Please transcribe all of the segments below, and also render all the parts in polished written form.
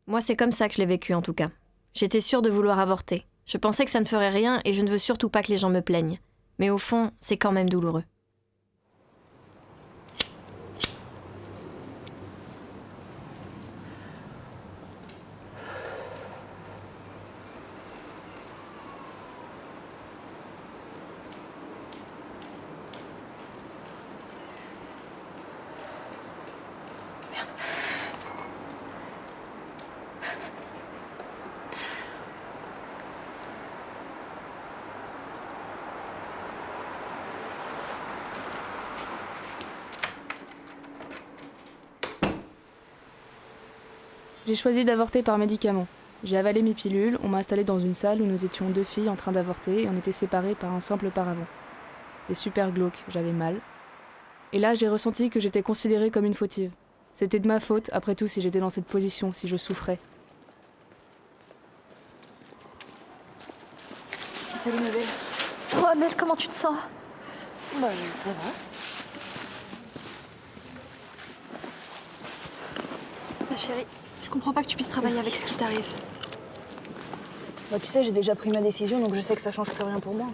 Moi, c'est comme ça que je l'ai vécu, en tout cas. J'étais sûre de vouloir avorter. Je pensais que ça ne ferait rien et je ne veux surtout pas que les gens me plaignent. Mais au fond, c'est quand même douloureux. J'ai choisi d'avorter par médicament. J'ai avalé mes pilules, on m'a installée dans une salle où nous étions 2 filles en train d'avorter et on était séparées par un simple paravent. C'était super glauque, j'avais mal. Et là, j'ai ressenti que j'étais considérée comme une fautive. C'était de ma faute, après tout, si j'étais dans cette position, si je souffrais. Salut ma belle. Oh Amel, comment tu te sens? Bah ça va. Ma chérie, je comprends pas que tu puisses travailler avec ce qui t'arrive. Bah tu sais, j'ai déjà pris ma décision, donc je sais que ça change plus rien pour moi.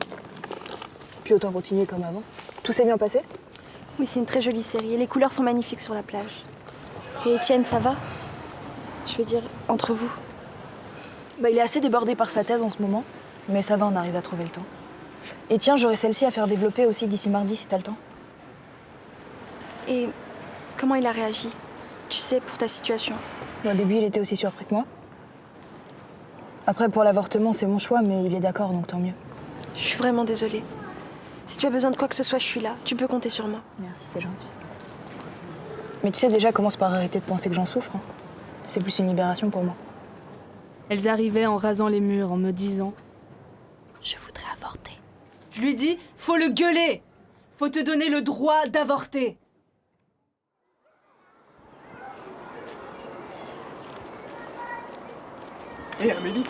Puis autant continuer comme avant. Tout s'est bien passé? Oui, c'est une très jolie série et les couleurs sont magnifiques sur la plage. Et Étienne, ça va? Je veux dire, entre vous. Bah il est assez débordé par sa thèse en ce moment. Mais ça va, on arrive à trouver le temps. Et tiens, j'aurai celle-ci à faire développer aussi d'ici mardi si t'as le temps. Et comment il a réagi? Tu sais, pour ta situation. Au début, il était aussi surpris que moi. Après, pour l'avortement, c'est mon choix, mais il est d'accord, donc tant mieux. Je suis vraiment désolée. Si tu as besoin de quoi que ce soit, je suis là. Tu peux compter sur moi. Merci, c'est gentil. Mais tu sais, déjà, commence par arrêter de penser que j'en souffre. Hein. C'est plus une libération pour moi. Elles arrivaient en rasant les murs, en me disant « Je voudrais avorter. » Je lui dis, faut le gueuler! Faut te donner le droit d'avorter! Hé Amélie,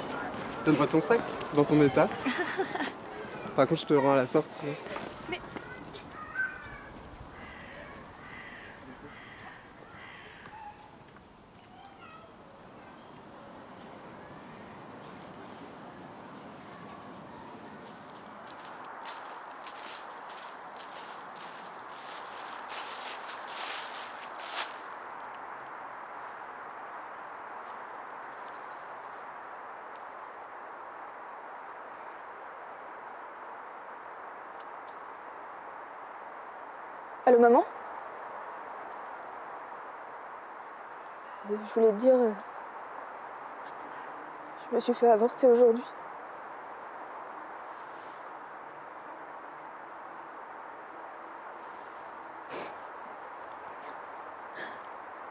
donne-moi ton sac, dans ton état. Par contre, je te le rends à la sortie. Allô, maman? Je voulais te dire... je me suis fait avorter aujourd'hui.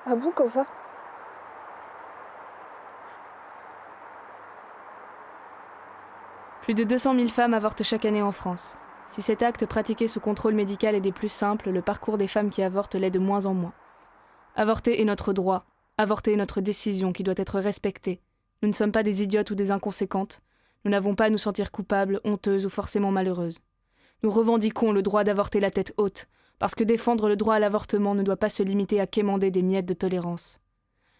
Ah bon, comme ça? Plus de 200 000 femmes avortent chaque année en France. Si cet acte pratiqué sous contrôle médical est des plus simples, le parcours des femmes qui avortent l'est de moins en moins. Avorter est notre droit. Avorter est notre décision qui doit être respectée. Nous ne sommes pas des idiotes ou des inconséquentes. Nous n'avons pas à nous sentir coupables, honteuses ou forcément malheureuses. Nous revendiquons le droit d'avorter la tête haute, parce que défendre le droit à l'avortement ne doit pas se limiter à quémander des miettes de tolérance.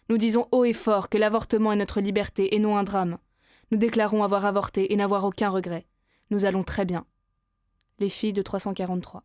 Nous disons haut et fort que l'avortement est notre liberté et non un drame. Nous déclarons avoir avorté et n'avoir aucun regret. Nous allons très bien. Les filles de 343.